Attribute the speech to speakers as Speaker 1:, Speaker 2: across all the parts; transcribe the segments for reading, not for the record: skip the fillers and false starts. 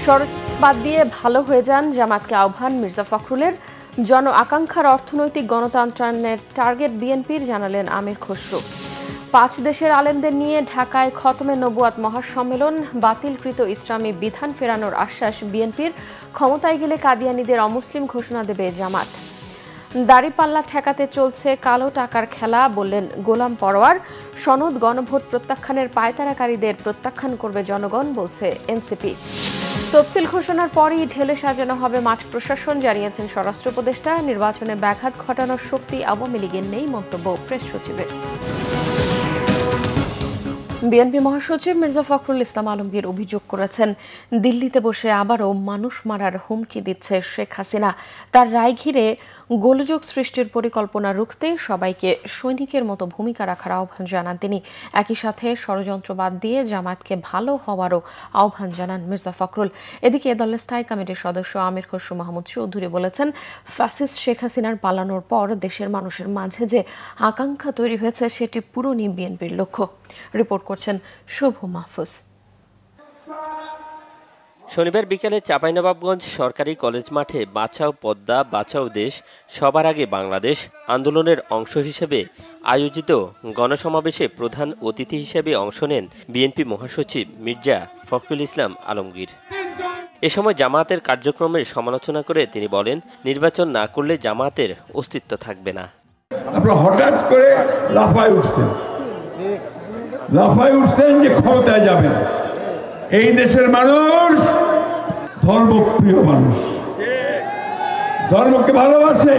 Speaker 1: শরৎ বাদ দিয়ে ভালো হয়ে যান জামাতকে আহ্বান মির্জা ফখরুলের। জন আকাঙ্ক্ষার অর্থনৈতিক গণতন্ত্রায়নের টার্গেট বিএনপির, জানালেন আমির খসরু। 5 দেশের আলেমদের নিয়ে ঢাকায় খতমে নবুয়াত মহাসম্মেলন, বাতিলকৃত ইসলামী বিধান ফেরানোর আশ্বাস বিএনপির। ক্ষমতায় গেলে কাদিয়ানীদের অমুসলিম ঘোষণা দেবে জামাত। দাড়িপাল্লা ঠেকাতে চলছে কালো টাকার খেলা, বললেন গোলাম পরোয়ার। সনদ গণভোট প্রত্যাখ্যানের পায়তারাকারীদের প্রত্যাখ্যান করবে জনগণ, বলছে এনসিপি। তফসিল ঘোষণার পরই ঢেলে সাজানো হবে মাঠ প্রশাসন, জানিয়েছেন স্বরাষ্ট্র উপদেষ্টা। নির্বাচনে ব্যাঘাত ঘটানোর শক্তি আওয়ামী লীগের নেই, মন্তব্য প্রেস সচিবের। বিএনপি মহাসচিব মির্জা ফখরুল ইসলাম আলমগীর অভিযোগ করেছেন, দিল্লিতে বসে আবারও মানুষ মারার হুমকি দিচ্ছে শেখ হাসিনা। তার রায় ঘিরে গোলযোগ সৃষ্টির পরিকল্পনা রুখতে সবাইকে সৈনিকের মতো ভূমিকা রাখার আহ্বান জানান তিনি। একই সাথে ষড়যন্ত্র বাদ দিয়ে জামাতকে ভালো হওয়ারও আহ্বান জানান মির্জা ফখরুল। এদিকে দলের স্থায়ী কমিটির সদস্য আমির খসরু মাহমুদ চৌধুরী বলেছেন, ফ্যাসিস্ট শেখ হাসিনার পালানোর পর দেশের মানুষের মাঝে যে আকাঙ্ক্ষা তৈরি হয়েছে সেটি পূরণই বিএনপির লক্ষ্য। রিপোর্ট করছেন শুভ মাহফুজ।
Speaker 2: শনিবার বিকেলে চাঁপাইনবাবগঞ্জ সরকারি কলেজ মাঠে বাঁচাও পদ্মা বাঁচাও দেশ সবার আগে বাংলাদেশ আন্দোলনের অংশ হিসেবে আয়োজিত গণসমাবেশে প্রধান অতিথি হিসেবে অংশ নেন বিএনপি মহাসচিব মির্জা ফখরুল ইসলাম আলমগীর। এ সময় জামায়াতের কার্যক্রমের সমালোচনা করে তিনি বলেন, নির্বাচন না করলে জামায়াতের অস্তিত্ব থাকবে না।
Speaker 3: আপনারা হঠাৎ করে লাফায় উঠছেন যে ক্ষমতায় যাবেন। এই দেশের মানুষ ধর্মপ্রিয় মানুষ, ধর্মকে ভালোবাসে,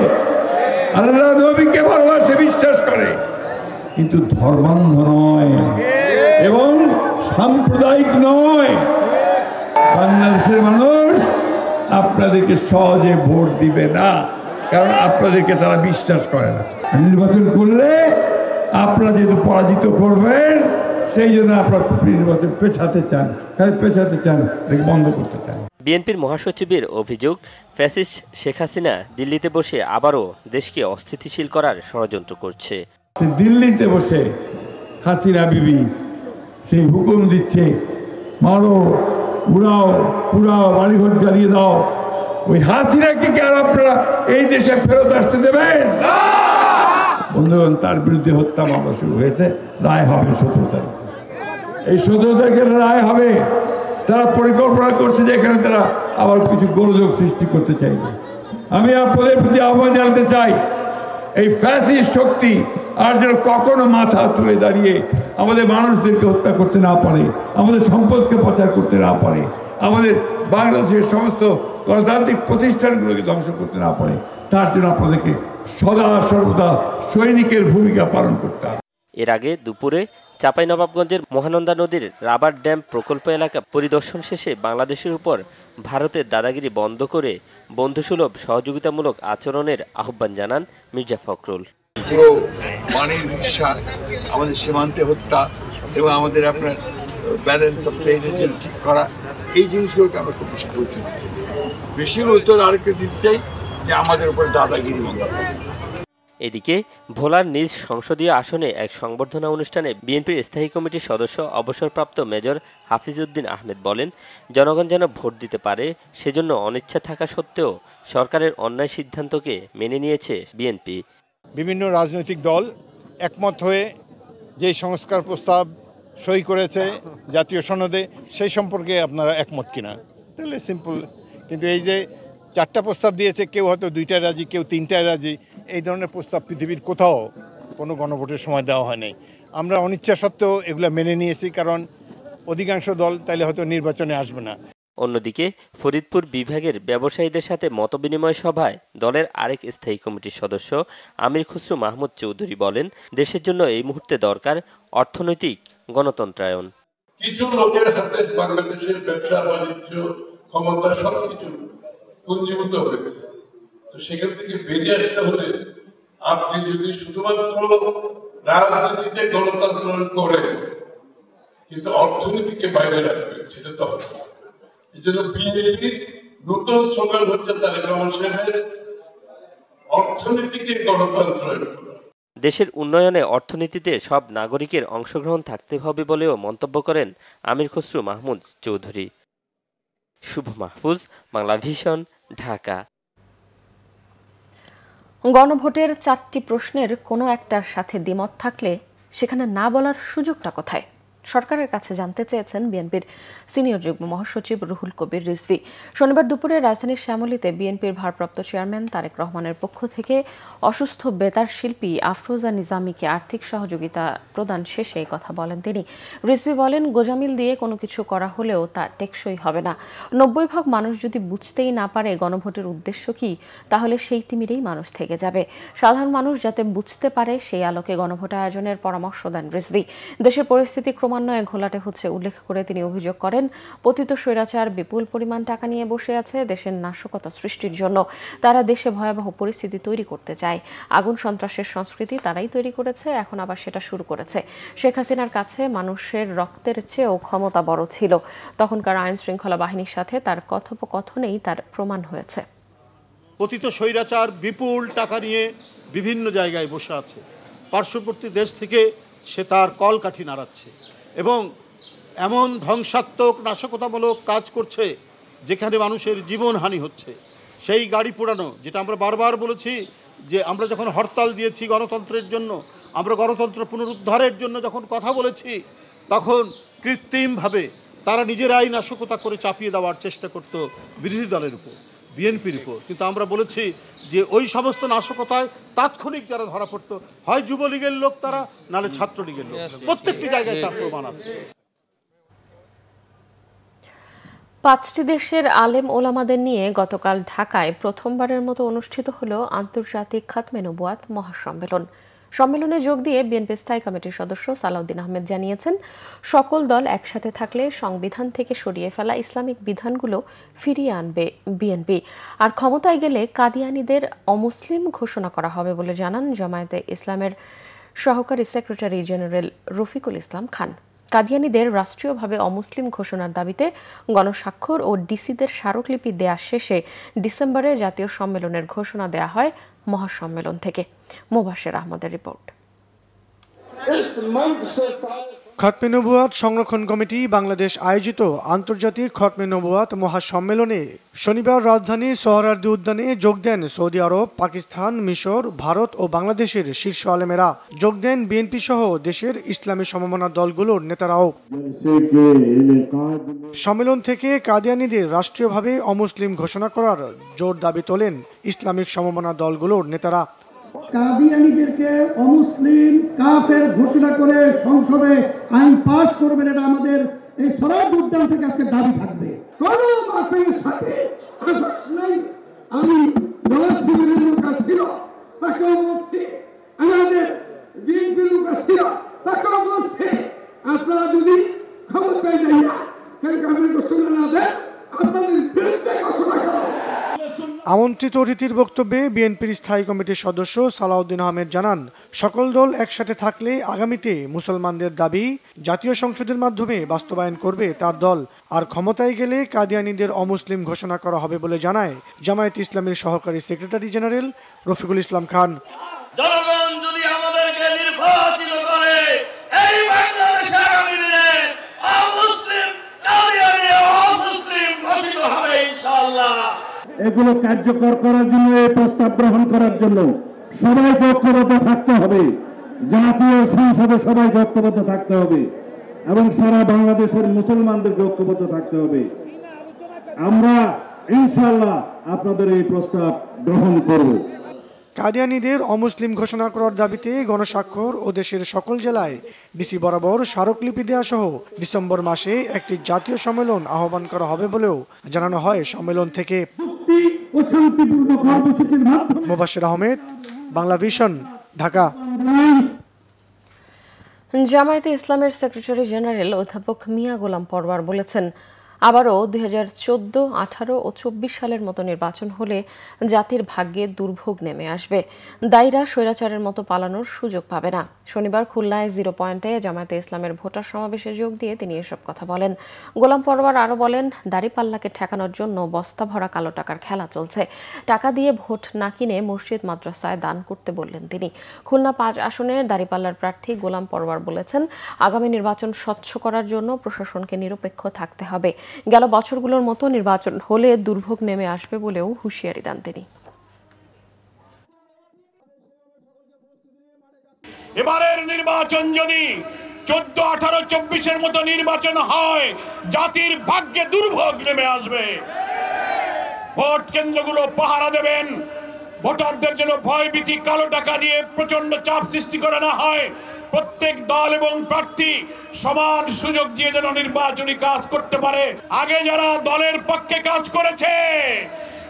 Speaker 3: আল্লাহ নবীকে ভালোবাসে, বিশ্বাস করে, কিন্তু ধর্মান্ধ নয় এবং সাম্প্রদায়িক নয়। বাংলাদেশের মানুষ আপনাদেরকে সহজে ভোট দিবে না, কারণ আপনাদেরকে তারা বিশ্বাস করে না। নির্বাচন করলে আপনারা যেহেতু পরাজিত করবেন, সেই জন্য আপনারা নির্বাচন পেছাতে চান, বন্ধ করতে চান।
Speaker 2: বিএনপির মহাসচিবের অভিযোগ, ফ্যাসিস্ট শেখ হাসিনা দিল্লিতে বসে আবারও দেশকে অস্থিতিশীল করার ষড়যন্ত্র করছে।
Speaker 3: দিল্লিতে বসে হাসিনা বিবি সেই হুকুম দিচ্ছে, মারো, উড়াও, পুরাও, বাড়িঘর জ্বালিয়ে দাও। ওই হাসিনাকে কি আর আপনারা এই দেশে ফেরত আসতে দেবেন? বন্ধুগণ, তার বিরুদ্ধে হত্যা মামলা শুরু হয়েছে, রায় হবে 17 তারিখে। এই 17 তারিখের রায় হবে। তারা পরিকল্পনা করছে যে এখানে তারা আবার কিছু গোলযোগ সৃষ্টি করতে চাইবে। আমি আপনাদের প্রতি আহ্বান জানাতে চাই, এই ফ্যাসিস্ট শক্তি আর যেন কখনো মাথা তুলে দাঁড়িয়ে আমাদের মানুষদেরকে হত্যা করতে না পারে, আমাদের সম্পদকে পাচার করতে না পারে, আমাদের বাংলাদেশের সমস্ত গণতান্ত্রিক প্রতিষ্ঠানগুলোকে ধ্বংস করতে না পারে, তার জন্য আপনাদেরকে সদা সর্বদা সৈনিকের ভূমিকা পালন করতে হবে।
Speaker 2: এর আগে দুপুরে চাঁপাইনবাবগঞ্জের মহানন্দা নদীর রাবার ড্যাম প্রকল্প এলাকা পরিদর্শন শেষে বাংলাদেশের উপর ভারতের দাদাগিরি বন্ধ করে বন্ধুসুলভ সহযোগিতামূলক আচরণের আহ্বান জানান মির্জা ফখরুল।
Speaker 4: পুরো পানির বিশ্বাস, আমাদের সীমান্তে হত্যা এবং আমাদের আপনার ব্যালেন্স অফ ট্রেড ঠিক করা, এই জিনিসগুলোকে আমরা খুব বেশি গুরুত্ব দিই। বেশি গুরুত্ব আরেকটা দিতে চাই যে আমাদের উপর দাদাগিরি বন্ধ।
Speaker 2: এদিকে ভোলার নিজ সংসদীয় আসনে এক সংবর্ধনা অনুষ্ঠানে বিএনপির স্থায়ী কমিটির সদস্য অবসরপ্রাপ্ত মেজর হাফিজউদ্দিন আহমেদ বলেন, জনগণ যেন ভোট দিতে পারে সেজন্য অনিচ্ছা থাকা সত্ত্বেও সরকারের অন্যায় সিদ্ধান্তকে মেনে নিয়েছে বিএনপি।
Speaker 5: বিভিন্ন রাজনৈতিক দল একমত হয়ে যে সংস্কার প্রস্তাব সই করেছে জাতীয় সনদে, সেই সম্পর্কে আপনারা একমত কিনা, তাহলে সিম্পল। কিন্তু এই যে 4টা প্রস্তাব দিয়েছে, কেউ হয়তো 2টায় রাজি, কেউ 3টায় রাজি, এই ধরনের প্রস্তাব পৃথিবীর কোথাও কোনো গণভোটের সময় দেওয়া হয় নাই। আমরা অনিচ্ছা সত্ত্বেও এগুলো মেনে নিয়েছি, কারণ অধিকাংশ দল তাইলে হয়তো নির্বাচনে আসবে না।
Speaker 2: অন্যদিকে ফরিদপুর বিভাগের ব্যবসায়ীদের সাথে মতবিনিময় সভায় দলের আরেক স্থায়ী কমিটির সদস্য আমির খসরু মাহমুদ চৌধুরী বলেন, দেশের জন্য এই মুহূর্তে দরকার অর্থনৈতিক গণতন্ত্রায়ন।
Speaker 6: কিছু লোকের হাতে বাংলাদেশের ব্যবসা বাণিজ্য ক্ষমতা সবকিছু পুঞ্জীভূত হয়েছে। তো সেখান থেকে বেরিয়ে আসতে হলে আপনি যদি শুধুমাত্র রাজনীতিতে গণতন্ত্র করেন কিন্তু অর্থনীতিকে বাইরে রাখবেন, সেটা তো হবে। এই জন্য বিএনপির নতুন স্লোগান হচ্ছে তারেক রহমান সাহেবের অর্থনীতিকে গণতন্ত্রায়ন করা।
Speaker 2: দেশের উন্নয়নে অর্থনীতিতে সব নাগরিকের অংশগ্রহণ থাকতে হবে বলেও মন্তব্য করেন আমির খসরু মাহমুদ চৌধুরী। শুভ মাহফুজ, বাংলা ভিশন, ঢাকা।
Speaker 1: গণভোটের 4টি প্রশ্নের কোনো একটার সাথে দ্বিমত থাকলে সেখানে না বলার সুযোগটা কোথায়? সরকারের কাছে জানতে চেয়েছেন বিএনপির সিনিয়র যুগ্ম মহাসচিব রুহুল কবির রিজভী। শনিবার দুপুরে রাজধানীর শ্যামলীতে বিএনপির ভারপ্রাপ্ত চেয়ারম্যান তারেক রহমানের পক্ষ থেকে অসুস্থ বেতার শিল্পী আফরোজা নিজামীকে আর্থিক সহযোগিতা প্রদান শেষে এই কথা বলেন তিনি। রিজভী বলেন, গোজামিল দিয়ে কোনো কিছু করা হলেও তা টেকসই হবে না। 90% মানুষ যদি বুঝতেই না পারে গণভোটের উদ্দেশ্য কি, তাহলে সেই তিমিরেই মানুষ থেকে যাবে। সাধারণ মানুষ যাতে বুঝতে পারে সেই আলোকে গণভোট আয়োজনের পরামর্শ দেন রিজভী। দেশের পরিস্থিতি ক্রমান্বয়ে ঘোলাটে হচ্ছে উল্লেখ করে তিনি অভিযোগ করেন, পতিত স্বৈরাচার বিপুল পরিমাণ টাকা নিয়ে বসে আছে দেশের নাশকতা সৃষ্টির জন্য। তারা দেশে ভয়াবহ পরিস্থিতি তৈরি করতে চায়। আগুন সন্ত্রাসের সংস্কৃতি তারাই তৈরি করেছে, এখন আবার সেটা শুরু করেছে। শেখ হাসিনার কাছে মানুষের রক্তের চেয়েও ক্ষমতা বড় ছিল। তখনকার আইন শৃঙ্খলা বাহিনীর সাথে তার কথোপকথনেই তার প্রমাণ হয়েছে।
Speaker 7: পতিত স্বৈরাচার বিপুল টাকা নিয়ে বিভিন্ন জায়গায় বসে আছে। পার্শ্ববর্তী দেশ থেকে সে তার কলকাঠি নাড়াচ্ছে এবং এমন ধ্বংসাত্মক নাশকতামূলক কাজ করছে যেখানে মানুষের জীবনহানি হচ্ছে। সেই গাড়ি পোড়ানো, যেটা আমরা বারবার বলেছি যে আমরা যখন হরতাল দিয়েছি গণতন্ত্রের জন্য, আমরা গণতন্ত্র পুনরুদ্ধারের জন্য যখন কথা বলেছি, তখন কৃত্রিমভাবে তারা নিজেরাই নাশকতা করে চাপিয়ে দেওয়ার চেষ্টা করত বিরোধী দলের উপর, বিএনপির উপর। কিন্তু আমরা বলেছি যে ওই সমস্ত নাশকতায় তাৎক্ষণিক যারা ধরা পড়তো, হয় যুবলীগের লোক তারা, নাহলে ছাত্রলীগের লোক। প্রত্যেকটি জায়গায় তার প্রমাণ আছে।
Speaker 1: 5টি দেশের আলেম ওলামাদের নিয়ে গতকাল ঢাকায় প্রথমবারের মতো অনুষ্ঠিত হলো আন্তর্জাতিক খাতমে নবুয়াত মহাসম্মেলন। সম্মেলনে যোগ দিয়ে বিএনপি স্থায়ী কমিটির সদস্য সালাউদ্দিন আহমেদ জানিয়েছেন, সকল দল একসাথে থাকলে সংবিধান থেকে সরিয়ে ফেলা ইসলামিক বিধানগুলো ফিরিয়ে আনবে বিএনপি। আর ক্ষমতায় গেলে কাদিয়ানীদের অমুসলিম ঘোষণা করা হবে বলে জানান জামায়াতে ইসলামের সহকারী সেক্রেটারি জেনারেল রফিকুল ইসলাম খান। কাদিয়ানীদের রাষ্ট্রীয়ভাবে অমুসলিম ঘোষণার দাবিতে গণস্বাক্ষর ও ডিসিদের স্মারকলিপি দেয়া শেষে ডিসেম্বরে জাতীয় সম্মেলনের ঘোষণা দেয়া হয় মহাসম্মেলন থেকে। মোবাশের আহমদের রিপোর্ট।
Speaker 8: খতমে নবুয়াত সংরক্ষণ কমিটি বাংলাদেশ আয়োজিত আন্তর্জাতিক খতমে নবুয়াত মহাসম্মেলনে শনিবার রাজধানী সোহরাওয়ার্দী উদ্যানে যোগ দেন সৌদি আরব, পাকিস্তান, মিশর, ভারত ও বাংলাদেশের শীর্ষ আলেমেরা। যোগ দেন বিএনপি সহ দেশের ইসলামী সমমনা দলগুলোর নেতারাও। সম্মেলন থেকে কাদিয়ানীদের রাষ্ট্রীয়ভাবে অমুসলিম ঘোষণা করার জোর দাবি তোলেন ইসলামিক সমমনা দলগুলোর নেতারা।
Speaker 9: কাদিয়ানীদেরকে অমুসলিম কাফের ঘোষণা করে সংসদে আইন পাস করবেন, এটা আমাদের এই সোহরাওয়ার্দী উদ্যান থেকে আজকে দাবি থাকবে। কোন মাপের সাথে আমি নওয়াজ লোক আসছিল, তাকেও বলছি, আমাদের বিএনপির লোক আসছিল, তাকেও বলছে, আপনারা যদি ক্ষমতায় যাইয়া কাফের ঘোষণা না দেন, আপনাদের বিরুদ্ধে ঘোষণা করো।
Speaker 8: আমন্ত্রিত অতিথির বক্তব্যে বিএনপির স্থায়ী কমিটির সদস্য সালাউদ্দিন আহমেদ জানান, সকল দল একসাথে থাকলে আগামীতে মুসলমানদের দাবি জাতীয় সংসদের মাধ্যমে বাস্তবায়ন করবে তার দল। আর ক্ষমতায় গেলে কাদিয়ানীদের অমুসলিম ঘোষণা করা হবে বলে জানায় জামায়াতে ইসলামের সহকারী সেক্রেটারি জেনারেল রফিকুল ইসলাম খান।
Speaker 10: জনগণ যদি আমাদেরকে নির্বাচিত করে, এই বাংলাদেশের আগামী দিনে অমুসলিম কাদিয়ানী অমুসলিম ঘোষিত হবে ইনশাআল্লাহ।
Speaker 9: এগুলো কার্যকর করার জন্য, এই প্রস্তাব গ্রহণ করার জন্য সবাইকে ঐক্যবদ্ধ থাকতে হবে। জাতীয় সংসদে সবাইকে ঐক্যবদ্ধ থাকতে হবে এবং সারা বাংলাদেশের মুসলমানদেরকে ঐক্যবদ্ধ থাকতে হবে। আমরা ইনশাআল্লাহ আপনাদের এই প্রস্তাব গ্রহণ করব।
Speaker 8: কাদিয়ানীদের অমুসলিম ঘোষণা করার দাবিতে গণস্বাক্ষর ও দেশের সকল জেলায় ডিসি বরাবর স্মারকলিপি দেওয়া সহ ডিসেম্বর মাসে একটি জাতীয় সম্মেলন আহ্বান করা হবে বলেও জানানো হয় সম্মেলন থেকে। মোবাশের আহমেদ, বাংলা ভিশন, ঢাকা।
Speaker 1: জামায়াতে ইসলামের সেক্রেটারি জেনারেল অধ্যাপক মিয়া গোলাম পরওয়ার বলেছেন, আবারও 2014, 18 ও 24 সালের মতো নির্বাচন হলে জাতির ভাগ্যে দুর্ভোগ নেমে আসবে। দায়ীরা স্বৈরাচারের মতো পালানোর সুযোগ পাবে না। শনিবার খুলনায় 0 পয়েন্টে জামায়াতে ইসলামের ভোটার সমাবেশে যোগ দিয়ে তিনি এসব কথা বলেন। গোলাম পরওয়ার আরও বলেন, দাড়িপাল্লাকে ঠেকানোর জন্য বস্তা ভরা কালো টাকার খেলা চলছে। টাকা দিয়ে ভোট না কিনে মসজিদ মাদ্রাসায় দান করতে বললেন তিনি। খুলনা 5 আসনের দাড়িপাল্লার প্রার্থী গোলাম পরওয়ার বলেছেন, আগামী নির্বাচন স্বচ্ছ করার জন্য প্রশাসনকে নিরপেক্ষ থাকতে হবে। গেল বছরগুলোর মতো নির্বাচন হলে দুর্ভোগ নেমে আসবে বলেও হুঁশিয়ারি দেন তিনি।
Speaker 11: এবারের নির্বাচন যদি 14, 18, 24-এর মতো নির্বাচন হয়, জাতির ভাগ্যে দুর্ভোগ নেমে আসবে। ভোট কেন্দ্রগুলো পাহারা দেবেন, ভোটারদের জন্য ভয়ভীতি, কালো টাকা দিয়ে প্রচন্ড চাপ সৃষ্টি করা না হয়। প্রত্যেক দল এবং প্রার্থী সমান সুযোগ দিয়ে যেন নির্বাচনী কাজ করতে পারে। আগে যারা দলের পক্ষে কাজ করেছে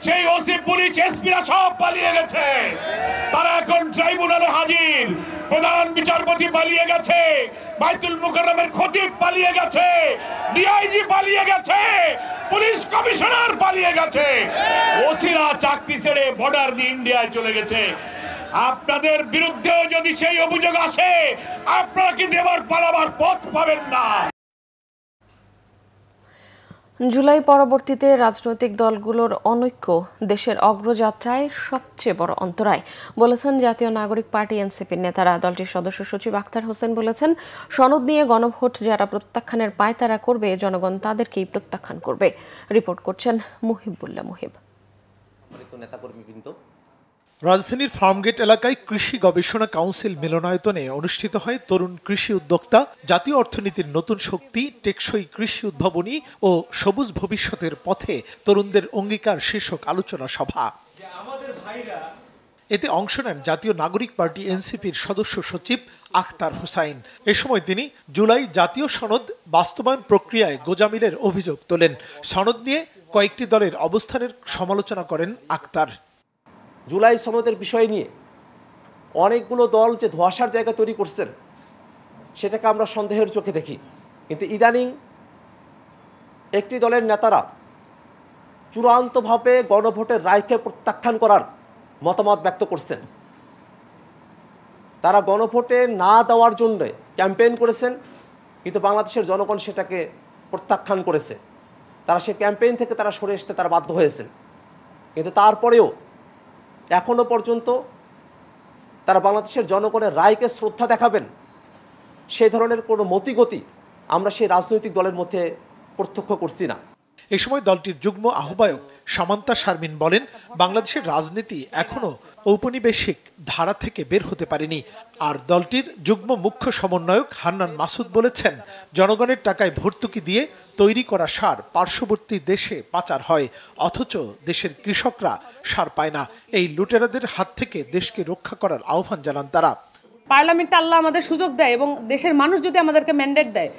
Speaker 11: সেই ওসি, পুলিশ, এসপিরা সব পালিয়ে গেছে, তারা এখন ট্রাইব্যুনালে হাজির। প্রধান বিচারপতি পালিয়ে গেছে, বাইতুল মুকাররমের খতিব পালিয়ে গেছে, ডিআইজি পালিয়ে গেছে, পুলিশ কমিশনার পালিয়ে গেছে, ওসিরা চাকরি ছেড়ে বর্ডার দিয়ে ইন্ডিয়ায় চলে গেছে। আপনাদের বিরুদ্ধেও যদি সেই অভিযোগ আসে, আপনারা কি দেবার পালাবার পথ পাবেন না।
Speaker 1: জুলাই পরবর্তীতে রাজনৈতিক দলগুলোর অনৈক্য দেশের অগ্রযাত্রায় সবচেয়ে বড় অন্তরায় বলেছেন জাতীয় নাগরিক পার্টি এনসিপির নেতারা। দলটির সদস্য সচিব আখতার হোসেন বলেছেন, সনদ নিয়ে গণভোট যারা প্রত্যাখ্যানের পায়তারা করবে, জনগণ তাদেরকেই প্রত্যাখ্যান করবে। রিপোর্ট করছেন মুহিবুল্লাহ মুহিব।
Speaker 12: রাজধানীর ফার্মগেট এলাকায় কৃষি গবেষণা কাউন্সিল মিলনায়তনে অনুষ্ঠিত হয় তরুণ কৃষি উদ্যোক্তা, জাতীয় অর্থনীতির নতুন শক্তি, টেকসই কৃষি উদ্ভাবনী ও সবুজ ভবিষ্যতের পথে তরুণদের অঙ্গীকার শীর্ষক আলোচনা সভা। এতে অংশ নেন জাতীয় নাগরিক পার্টি এনসিপির সদস্য সচিব আখতার হোসাইন। এ সময় তিনি জুলাই জাতীয় সনদ বাস্তবায়ন প্রক্রিয়ায় গোজামিলের অভিযোগ তোলেন। সনদ নিয়ে কয়েকটি দলের অবস্থানের সমালোচনা করেন আখতার।
Speaker 13: জুলাই সনদের বিষয় নিয়ে অনেকগুলো দল যে ধোঁয়াশার জায়গা তৈরি করছেন সেটাকে আমরা সন্দেহের চোখে দেখি, কিন্তু ইদানিং একটি দলের নেতারা চূড়ান্তভাবে গণভোটের রায়কে প্রত্যাখ্যান করার মতামত ব্যক্ত করছেন। তারা গণভোটে না দেওয়ার জন্য ক্যাম্পেইন করেছেন, কিন্তু বাংলাদেশের জনগণ সেটাকে প্রত্যাখ্যান করেছে। তারা সে ক্যাম্পেইন থেকে তারা সরে আসতে তারা বাধ্য হয়েছেন, কিন্তু তারপরেও এখনো পর্যন্ত তারা বাংলাদেশের জনগণের রায়কে শ্রদ্ধা দেখাবেন সেই ধরনের কোনো মতিগতি আমরা সেই রাজনৈতিক দলের মধ্যে প্রত্যক্ষ করছি না।
Speaker 12: এ সময় দলটির যুগ্ম আহ্বায়ক সামান্তা শারমিন বলেন, বাংলাদেশের রাজনীতি এখনো ঔপনিবেশিক ধারা থেকে বের হতে পারেনি। আর দলটির যুগ্ম মুখ্য সমন্বয়ক হান্নান মাসুদ বলেছেন, জনগণের টাকায় ভর্তুকি দিয়ে তৈরি করা সার পার্শ্ববর্তী দেশে পাচার হয়, অথচ দেশের কৃষকরা সার পায় না। এই লুটেরাদের হাত থেকে দেশকে রক্ষা করার আহ্বান জানান তারা।
Speaker 14: পার্লামেন্টে আল্লাহ আমাদের সুযোগ দেয় এবং দেশের মানুষ যদি আমাদেরকে ম্যান্ডেট দেয়,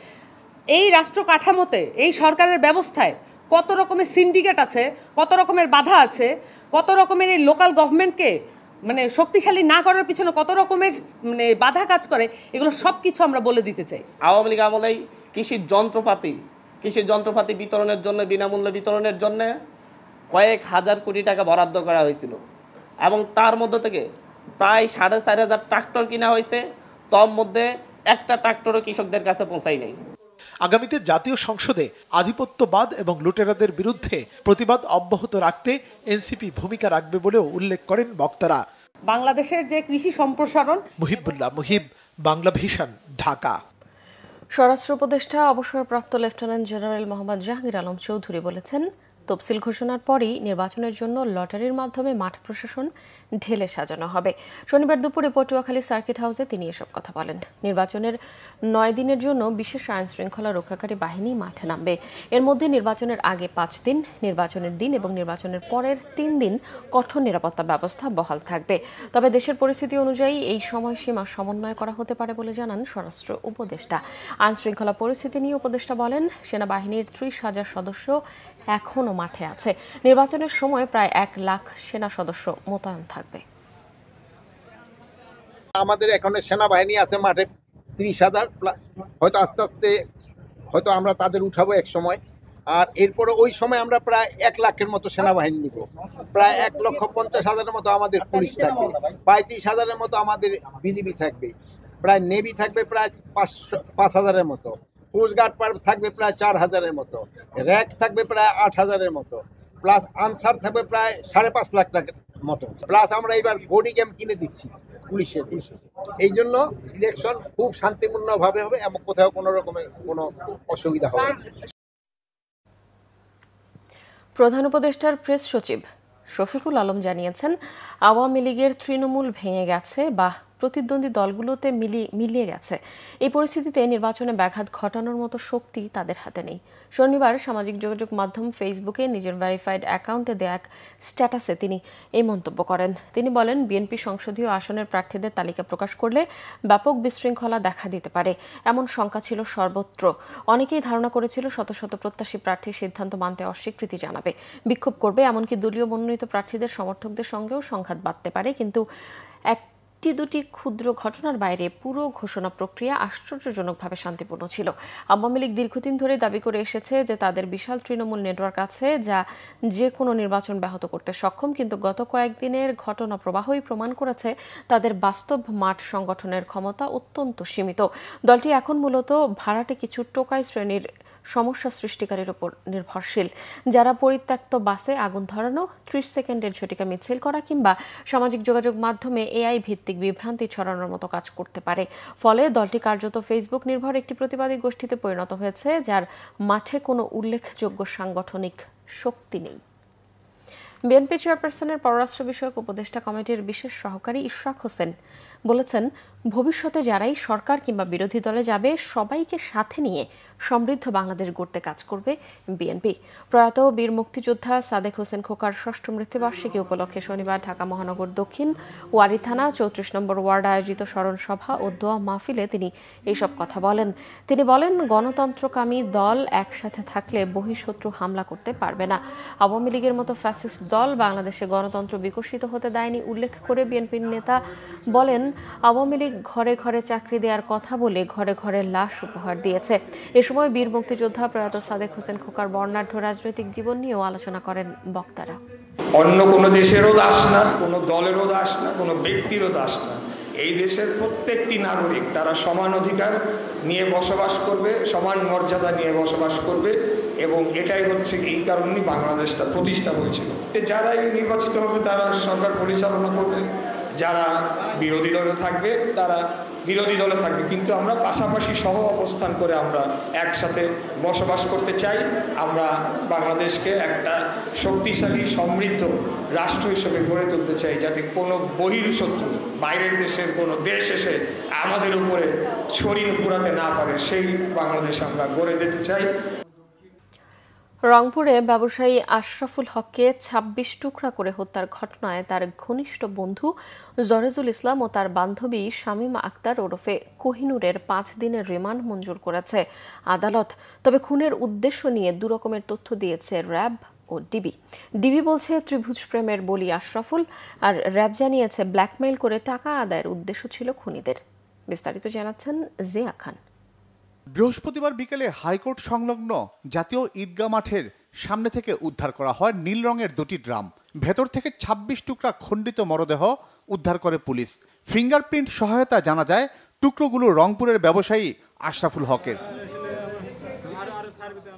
Speaker 14: এই রাষ্ট্র কাঠামোতে, এই সরকারের ব্যবস্থায় কত রকমের সিন্ডিকেট আছে, কত রকমের বাধা আছে, কত রকমের এই লোকাল গভর্নমেন্টকে মানে শক্তিশালী না করার পিছনে কত রকমের মানে বাধা কাজ করে, এগুলো সব কিছু আমরা বলে দিতে চাই।
Speaker 13: আওয়ামী লীগ আমলেই কৃষি যন্ত্রপাতি বিতরণের জন্য, বিনামূল্যে বিতরণের জন্য কয়েক হাজার কোটি টাকা বরাদ্দ করা হয়েছিল এবং তার মধ্য থেকে প্রায় 4,500 ট্রাক্টর কিনা হয়েছে, তার মধ্যে একটা ট্রাক্টরও কৃষকদের কাছে পৌঁছায় নাই।
Speaker 12: আগামীতে জাতীয় সংসদে আধিপত্যবাদ এবং লুটেরাদের বিরুদ্ধে প্রতিবাদ অব্যাহত রাখতে এনসিপি ভূমিকা রাখবে বলেও উল্লেখ করেন বক্তারা।
Speaker 14: বাংলাদেশের যে কৃষি সম্প্রসারণ।
Speaker 12: মুহিবুল্লাহ মুহিব, বাংলা ভিশন, ঢাকা।
Speaker 1: স্বরাষ্ট্র উপদেষ্টা অবসরপ্রাপ্ত লেফটেন্যান্ট জেনারেল মোহাম্মদ জাহাঙ্গীর আলম চৌধুরী বলেছেন, তফসিল ঘোষণার পরই নির্বাচনের জন্য লটারির মাধ্যমে মাঠ প্রশাসন ঢেলে সাজানো হবে। শনিবার দুপুরে পটুয়াখালী সার্কিট হাউসে তিনি এসব কথা বলেন। নির্বাচনের 9 দিনের জন্য বিশেষ আইন শৃঙ্খলা রক্ষাকারী বাহিনী মাঠে নামবে। এর মধ্যে নির্বাচনের আগে 5 দিন, নির্বাচনের দিন এবং নির্বাচনের পরের 3 দিন কঠোর নিরাপত্তা ব্যবস্থা বহাল থাকবে। তবে দেশের পরিস্থিতি অনুযায়ী এই সময়সীমা সমন্বয় করা হতে পারে বলে জানান স্বরাষ্ট্র উপদেষ্টা। আইন শৃঙ্খলা পরিস্থিতি নিয়ে উপদেষ্টা বলেন, সেনাবাহিনীর 30,000 সদস্য এখনো মাঠে আছে। নির্বাচনের সময় প্রায় 1 লাখ সেনা সদস্য মোতায়েন থাকবে।
Speaker 15: আমাদের এখানে সেনাবাহিনী আছে মাঠে 30,000 প্লাস, হয়তো আস্তে আস্তে হয়তো আমরা তাদের উঠাবো এক সময়। আর এরপরে ওই সময় আমরা প্রায় 1 লাখের মতো সেনাবাহিনী নিব, প্রায় 1,50,000-এর মতো আমাদের পুলিশ থাকবে, 35,000-এর মতো আমাদের বিজিবি থাকবে, প্রায় নেভি থাকবে প্রায় 5,000-এর মতো, কোস্টগার্ড থাকবে প্রায় 4,000-এর মতো, র্যাক থাকবে প্রায় 8,000-এর মতো, প্লাস আনসার থাকবে প্রায় 5.5 লাখ টাকার মতো। প্লাস আমরা এবার বডি ক্যাম কিনে দিচ্ছি পুলিশের। এই জন্য ইলেকশন খুব শান্তিপূর্ণভাবে হবে এবং কোথাও কোনো রকমের কোনো অসুবিধা হবে না।
Speaker 1: প্রধান উপদেষ্টার প্রেস সচিব শফিকুল আলম জানিয়েছেন, আওয়ামী লীগের তৃণমূল ভেঙে গেছে বা প্রতিদ্বন্দ্বী দলগুলোতে মিলিয়ে গেছে। এই পরিস্থিতিতে নির্বাচনে ব্যাঘাত ঘটানোর মতো শক্তি তাদের হাতে নেই। শনিবার সামাজিক যোগাযোগ মাধ্যম ফেসবুকে নিজের ভেরিফাইড অ্যাকাউন্টে দেয়া এক স্ট্যাটাসে তিনি এই মন্তব্য করেন। তিনি বলেন, বিএনপি সংসদীয় আসনের প্রার্থীদের তালিকা প্রকাশ করলে ব্যাপক বিশৃঙ্খলা দেখা দিতে পারে, এমন শঙ্কা ছিল সর্বত্র। অনেকেই ধারণা করেছিল শত শত প্রত্যাশী প্রার্থীর সিদ্ধান্ত মানতে অস্বীকৃতি জানাবে, বিক্ষোভ করবে, এমনকি দলীয় মনোনীত প্রার্থীদের সমর্থকদের সঙ্গেও সংঘাত বাঁধতে পারে। কিন্তু দুটি ক্ষুদ্র ঘটনার বাইরে পুরো ঘোষণা প্রক্রিয়া আশ্চর্যজনকভাবে শান্তিপূর্ণ ছিল। আওয়ামী লীগ দীর্ঘদিন ধরে দাবি করে এসেছে যে তাদের বিশাল তৃণমূল নেটওয়ার্ক আছে যা যে কোনো নির্বাচন ব্যাহত করতে সক্ষম, কিন্তু গত কয়েকদিনের ঘটনা প্রবাহই প্রমাণ করেছে তাদের বাস্তব মাঠ সংগঠনের ক্ষমতা অত্যন্ত সীমিত। দলটি এখন মূলত ভাড়াটে কিছু টোকাই শ্রেণীর সমস্যা সৃষ্টিকারীর উপর নির্ভরশীল, যারা পরিত্যক্ত বাসে আগুন ধরানো, 30 সেকেন্ডের ঝটিকা মিছিল করা কিংবা সামাজিক যোগাযোগ মাধ্যমে এআই ভিত্তিক বিভ্রান্তি ছড়ানোর মতো কাজ করতে পারে। ফলে দলটি কার্যত ফেসবুক নির্ভর একটি প্রতিবাদী গোষ্ঠীতে পরিণত হয়েছে, যার মাঠে কোনো উল্লেখযোগ্য সাংগঠনিক শক্তি নেই। বিএনপি চেয়ারপারসনের পররাষ্ট্র বিষয়ক উপদেষ্টা কমিটির বিশেষ সহকারী ইশরাক হোসেন বলেছেন, ভবিষ্যতে যারাই সরকার কিংবা বিরোধী দলে যাবে সবাইকে সাথে নিয়ে সমৃদ্ধ বাংলাদেশ গড়তে কাজ করবে বিএনপি। প্রয়াত বীর মুক্তিযোদ্ধা সাদেক হোসেন খোকার ৬ষ্ঠ মৃত্যুবার্ষিকী উপলক্ষে শনিবার ঢাকা মহানগর দক্ষিণ ওয়ারী থানা ৩৪ নম্বর ওয়ার্ড আয়োজিত স্মরণ সভা ও দোয়া মাহফিলে তিনি এইসব কথা বলেন। তিনি বলেন, গণতন্ত্রকামী দল একসাথে থাকলে বহিঃশত্রু হামলা করতে পারবে না। আওয়ামী লীগের মতো ফ্যাসিস্ট দল বাংলাদেশে গণতন্ত্র বিকশিত হতে দেয়নি উল্লেখ করে বিএনপির নেতা বলেন, আওয়ামী লীগ ঘরে ঘরে চাকরি দেওয়ার কথা বলে ঘরে ঘরে লাশ উপহার দিয়েছে। এ সময় বীর মুক্তিযোদ্ধা প্রয়াত সাদেক হোসেন খোকার বর্ণাঢ্য রাজনৈতিক জীবন নিয়েও আলোচনা করেন বক্তারা।
Speaker 16: অন্য কোনো দেশেরও দাস না, কোনো দলেরও দাস না, কোনো ব্যক্তিরও দাস না। এই দেশের প্রত্যেকটি নাগরিক তারা সমান অধিকার নিয়ে বসবাস করবে, সমান মর্যাদা নিয়ে বসবাস করবে, এবং এটাই হচ্ছে এই কারণেই বাংলাদেশটা প্রতিষ্ঠা হয়েছিল। যারাই নির্বাচিত হবে তারা সরকার পরিচালনা করবে, যারা বিরোধী দলে থাকবে তারা বিরোধী দলে থাকবে, কিন্তু আমরা পাশাপাশি সহ অবস্থান করে আমরা একসাথে বসবাস করতে চাই। আমরা বাংলাদেশকে একটা শক্তিশালী সমৃদ্ধ রাষ্ট্র হিসেবে গড়ে তুলতে চাই, যাতে কোনো বহির্শত্রু বাইরের দেশের কোনো দেশ এসে আমাদের উপরে ছড়ি ঘুরাতে না পারে, সেই বাংলাদেশ আমরা গড়ে দিতে চাই।
Speaker 1: রংপুরে ব্যবসায়ী আশরাফুল হককে ২৬ টুকরা করে হত্যার ঘটনায় তার ঘনিষ্ঠ বন্ধু জরেজুল ইসলাম ও তার বান্ধবী শামীমা আক্তার ওরফে কোহিনুরের ৫ দিনের রিমান্ড মঞ্জুর করেছে আদালত। তবে খুনের উদ্দেশ্য নিয়ে দুরকমের তথ্য দিয়েছে র্যাব ও ডিবি বলছে ত্রিভুজ প্রেমের বলি আশরাফুল, আর র্যাব জানিয়েছে ব্ল্যাকমেইল করে টাকা আদায়ের উদ্দেশ্য ছিল খুনিদের। বিস্তারিত জানাচ্ছেন জিয়া খান।
Speaker 17: বৃহস্পতিবার বিকেলে হাইকোর্ট সংলগ্ন জাতীয় ঈদগাহ মাঠের সামনে থেকে উদ্ধার করা হয় নীল রঙের দুটি ড্রাম। ভেতর থেকে ২৬ টুকরা খণ্ডিত মরদেহ উদ্ধার করে পুলিশ। ফিঙ্গারপ্রিন্ট সহায়তা জানা যায় টুকরোগুলো রংপুরের ব্যবসায়ী আশরাফুল হকের।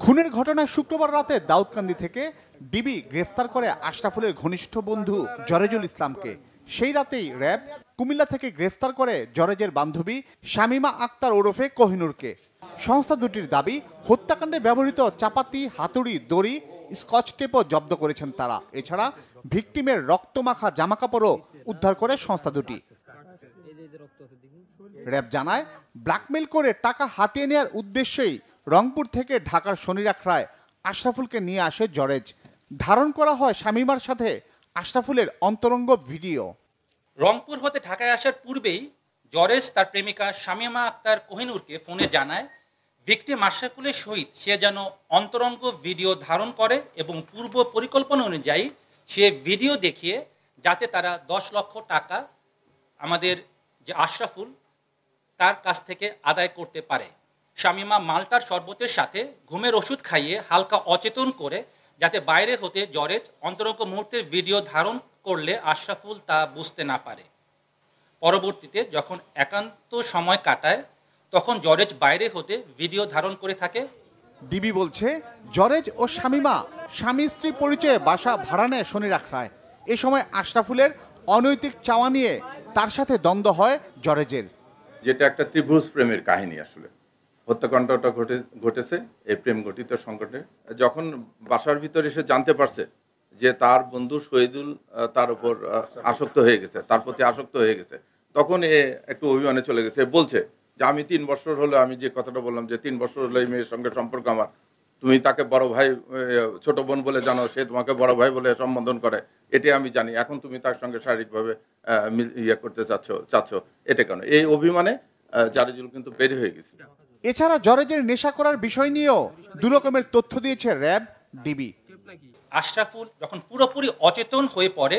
Speaker 17: খুনের ঘটনায় শুক্রবার রাতে দাউদকান্দি থেকে ডিবি গ্রেফতার করে আশরাফুলের ঘনিষ্ঠ বন্ধু জরেজুল ইসলামকে। সেই রাতেই র্যাব কুমিল্লা থেকে গ্রেফতার করে জরেজের বান্ধবী শামীমা আক্তার ওরফে কোহিনুরকে। সংস্থা দুটির দাবি, হত্যাকাণ্ডে ব্যবহৃত চাপাতি, হাতুড়ি, দড়ি, স্কচ টেপও জব্দ করেছেন তারা। এছাড়া ভিকটিমের রক্তমাখা জামাকাপড়ও উদ্ধার করে সংস্থা দুটি। র্যাব জানায়, ব্ল্যাকমেইল করে টাকা হাতিয়ে নেওয়ার উদ্দেশ্যেই রংপুর থেকে ঢাকার শনিরাখড়ায় আশরাফুলকে নিয়ে আসে জরেজ। ধারণ করা হয় শামীমার সাথে আশরাফুলের অন্তরঙ্গ ভিডিও।
Speaker 18: রংপুর হতে ঢাকায় আসার পূর্বেই জরেজ তার প্রেমিকা শামীমা আক্তার কোহিনুরকে ফোনে জানায় ভিকটিম আশরাফুলের সহিত সে যেন অন্তরঙ্গ ভিডিও ধারণ করে এবং পূর্ব পরিকল্পনা অনুযায়ী সে ভিডিও দেখিয়ে যাতে তারা ১০ লক্ষ টাকা আমাদের যে আশরাফুল তার কাছ থেকে আদায় করতে পারে। শামীমা মালটার শরবতের সাথে ঘুমের ওষুধ খাইয়ে হালকা অচেতন করে যাতে বাইরে হতে জরেজ অন্তরঙ্গ মুহূর্তের ভিডিও ধারণ করলে আশরাফুল তা বুঝতে না পারে। পরবর্তীতে যখন একান্ত সময় কাটায় তখন জরেজ বাইরে হতে ভিডিও ধারণ করে থাকে।
Speaker 17: ডিবি বলছে, জরেজ ও শামীমা স্বামী স্ত্রী পরিচয়ে বাসা ভাড়া নেয় শনিরাখড়ায়। এ সময় আশরাফুলের অনৈতিক চাওয়া নিয়ে তার সাথে দ্বন্দ্ব হয় জরেজের।
Speaker 19: যেটা একটা ত্রিভুজ প্রেমের কাহিনী। আসলে হত্যাকাণ্ডটা ঘটেছে এই প্রেম ঘটিত সংকটে। যখন বাসার ভিতরে এসে জানতে পারছে যে তার বন্ধু শহীদুল তার উপর আসক্ত হয়ে গেছে, তার প্রতি আসক্ত হয়ে গেছে, তখন এ একটু অভিমানে চলে গেছে। বলছে যে আমি 3 বছর হলো, আমি যে কথাটা বললাম যে 3 বছর হলো এই মেয়ের সঙ্গে সম্পর্ক আমার, তুমি তাকে বড় ভাই ছোট বোন বলে জানো, সে তোমাকে বড় ভাই বলে সম্বোধন করে, এটি আমি জানি, এখন তুমি তার সঙ্গে শারীরিকভাবে করতে চাচ্ছ এটা কেন? এই অভিমানে জারেজুল কিন্তু বের হয়ে গেছে।
Speaker 17: এছাড়া জরেজের নেশা করার বিষয় নিয়েও 2 রকমের তথ্য দিয়েছে র্যাব, ডিবি।
Speaker 18: আশরাফুল যখন পুরোপুরি অচেতন হয়ে পড়ে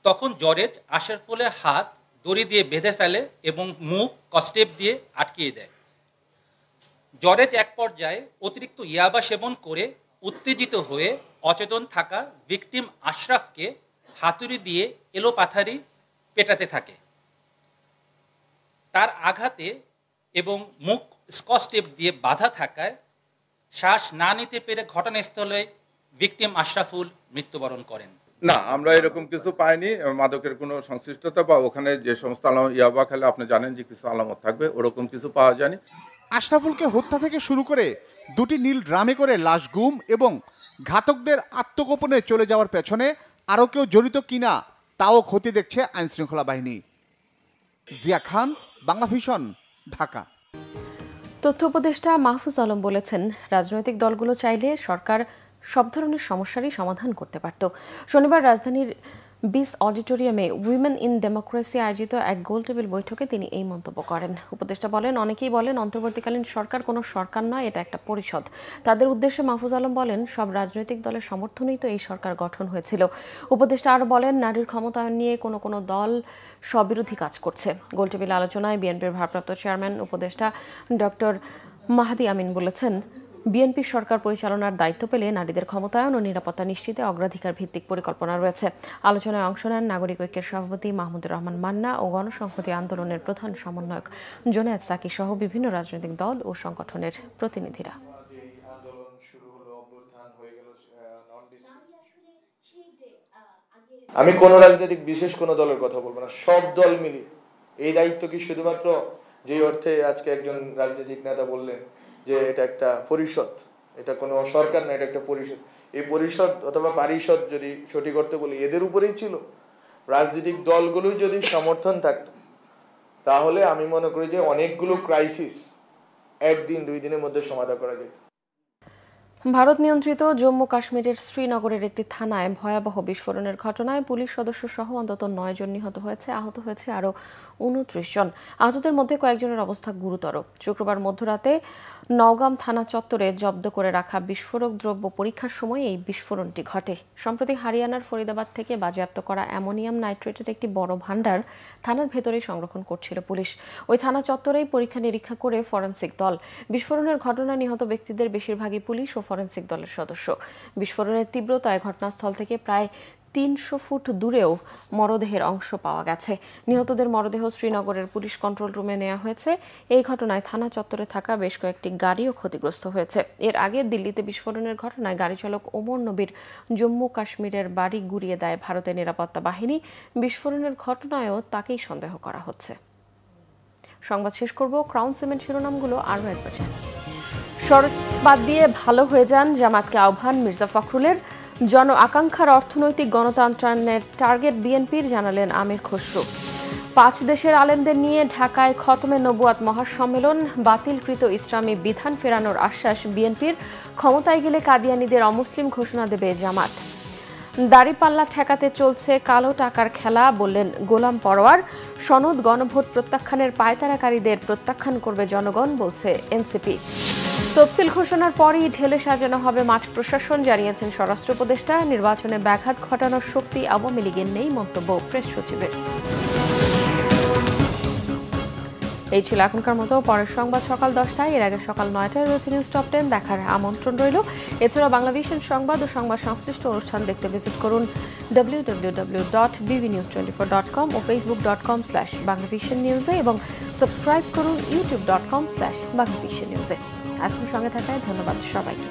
Speaker 18: তখন জরেজ আশরাফুলের হাত দড়ি দিয়ে বেঁধে ফেলে এবং মুখ কস্টেপ দিয়ে আটকিয়ে দেয়। জরেজ এক পর্যায়ে অতিরিক্ত ইয়াবা সেবন করে উত্তেজিত হয়ে অচেতন থাকা ভিকটিম আশরাফকে হাতুড়ি দিয়ে এলোপাথারি পেটাতে থাকে। তার আঘাতে এবং মুখ স্কচ টেপ দিয়ে বাঁধা থাকায় শ্বাস না নিতে পেরে ঘটনাস্থলে ভিকটিম আশরাফুল মৃত্যুবরণ করেন।
Speaker 19: না, আমরা এরকম কিছু পাইনি, মাদকের কোনো সংশ্লিষ্টতা বা ওখানে যে সমস্ত ইয়াবা খেলে আপনি জানেন যে কিছু আলামত থাকবে, ওরকম কিছু পাওয়া যায়নি।
Speaker 17: আশরাফুলকে হত্যা থেকে শুরু করে 2টি নীল ড্রামে করে লাশ গুম এবং ঘাতকদের আত্মগোপনে চলে যাওয়ার পেছনে আরও কেউ জড়িত কিনা তাও ক্ষতি দেখছে আইনশৃঙ্খলা বাহিনী। জিয়া খান, বাংলা ভিশন, ঢাকা।
Speaker 1: তথ্য উপদেষ্টা মাহফুজ আলম বলেছেন, রাজনৈতিক দলগুলো চাইলে সরকার সব ধরনের সমস্যারই সমাধান করতে পারত। শনিবার রাজধানীর 20 অডিটোরিয়ামে উইমেন ইন ডেমোক্রেসি আয়োজিত এক গোলটেবিল বৈঠকে তিনি এই মন্তব্য করেন। উপদেষ্টা বলেন, অনেকেই বলেন অন্তর্বর্তীকালীন সরকার কোনো সরকার নয়, এটা একটা পরিষদ। তাদের উদ্দেশ্যে মাহফুজ আলম বলেন, সব রাজনৈতিক দলের সমর্থনেই তো এই সরকার গঠন হয়েছিল। উপদেষ্টা আরও বলেন, নারীর ক্ষমতায়ন নিয়ে কোনো দল স্ববিরোধী কাজ করছে। গোলটেবিল আলোচনায় বিএনপির ভারপ্রাপ্ত চেয়ারম্যান উপদেষ্টা ডক্টর মাহাদি আমিন বলেছেন, বিএনপি সরকার পরিচালনার দায়িত্ব পেলে নারীদের ক্ষমতায়ন ও নিরাপত্তা নিশ্চিতে অগ্রাধিকার ভিত্তিক পরিকল্পনা রয়েছে। আলোচনায় অংশ নেন নাগরিক ঐক্যের সভাপতি মাহমুদুর রহমান মান্না ও গণসংহতি আন্দোলনের প্রধান সমন্বয়ক জুনায়েদ সাকি সহ বিভিন্ন রাজনৈতিক দল ও সংগঠনের প্রতিনিধিরা।
Speaker 20: আমি কোন রাজনৈতিক বিশেষ কোন দলের কথা বলবো না, সব দল মিলিয়ে এই দায়িত্ব কি শুধুমাত্র যে অর্থে আজকে একজন রাজনৈতিক নেতা বললেন যে এটা একটা পরিষদ, এটা কোনো সরকার না, এটা একটা পরিষদ। এই পরিষদ অথবা পারিষদ যদি সঠিক অর্থে বলি এদের উপরেই ছিল। রাজনৈতিক দলগুলোই যদি সমর্থন থাকত তাহলে আমি মনে করি যে অনেকগুলো ক্রাইসিস 1-2 দিনের মধ্যে সমাধান করা যেত।
Speaker 1: ভারত নিয়ন্ত্রিত জম্মু কাশ্মীরের শ্রীনগরের একটি থানায় ভয়াবহ বিস্ফোরণের ঘটনায় পুলিশ সদস্য সহ অন্তত 9 জন নিহত হয়েছে, আহত হয়েছে আরও 29 জন। আহতদের মধ্যে কয়েকজনের অবস্থা গুরুতর। শুক্রবার মধ্যরাতে নওগাম থানা চত্বরে জব্দ করে রাখা বিস্ফোরক দ্রব্য পরীক্ষার সময় এই বিস্ফোরণটি ঘটে। সম্প্রতি হরিয়ানার ফরিদাবাদ থেকে বাজেয়াপ্ত করা অ্যামোনিয়াম নাইট্রেটের একটি বড় ভাণ্ডার থানার ভেতরেই সংরক্ষণ করছিল পুলিশ। ওই থানা চত্বরেই পরীক্ষা নিরীক্ষা করে ফরেনসিক দল। বিস্ফোরণের ঘটনায় নিহত ব্যক্তিদের বেশিরভাগই পুলিশ ও ফরেনসিক দলের সদস্য। বিস্ফোরণের তীব্রতায় ঘটনাস্থল থেকে প্রায় 300 ফুট দূরেও মরদেহের অংশ পাওয়া গেছে। নিহতদের মরদেহ শ্রীনগরের পুলিশ কন্ট্রোল রুমে নেওয়া হয়েছে। এই ঘটনায় থানা চত্বরে থাকা বেশ কয়েকটি গাড়িও ক্ষতিগ্রস্ত হয়েছে। এর আগে দিল্লিতে বিস্ফোরণের ঘটনায় গাড়ি চালক ওমর নবীর জম্মু কাশ্মীরের বাড়ি গুড়িয়ে দেয় ভারতের নিরাপত্তা বাহিনী। বিস্ফোরণের ঘটনায়ও তাকেই সন্দেহ করা হচ্ছে। সংবাদ শেষ করব ক্রাউন সিমেন্ট শিরোনামগুলো আরও একবার জানি। শরৎ বাদ দিয়ে ভালো হয়ে যান, জামাতকে আহ্বান মির্জা ফখরুলের। জন আকাঙ্ক্ষার অর্থনৈতিক গণতন্ত্রের টার্গেট বিএনপির, জানালেন আমির খসরু। 5 দেশের আলেমদের নিয়ে ঢাকায় খতমে নবুয়াত মহাসম্মেলন, বাতিলকৃত ইসলামী বিধান ফেরানোর আশ্বাস বিএনপির। ক্ষমতায় গেলে কাদিয়ানীদের অমুসলিম ঘোষণা দেবে জামাত। দাড়িপাল্লা ঠেকাতে চলছে কালো টাকার খেলা, বললেন গোলাম পরোয়ার। সনদ গণভোট প্রত্যাখ্যানের পায়তারাকারীদের প্রত্যাখ্যান করবে জনগণ, বলছে এনসিপি। তফসিল ঘোষণার পরই ঢেলে সাজানো হবে মাঠ প্রশাসন, জানিয়েছেন স্বরাষ্ট্র উপদেষ্টা। নির্বাচনে ব্যাঘাত ঘটানোর শক্তি আওয়ামী লীগের নেই, মন্তব্য প্রেস সচিবের। এই ছিল এখনকার মতো। পরের সংবাদ সকাল 10টায়, এর আগে সকাল 9টায় রয়েছে নিউজ টপ 10 দেখার আমন্ত্রণ রইল। এছাড়াও বাংলাভিশন সংবাদ ও সংবাদ সংশ্লিষ্ট অনুষ্ঠান দেখতে ভিজিট করুন www.bbnews24.com ও facebook.com/banglavishnnews এবং সাবস্ক্রাইব করুন youtube.com/banglavishnnews। এখন সঙ্গে থাকায় ধন্যবাদ সবাইকে।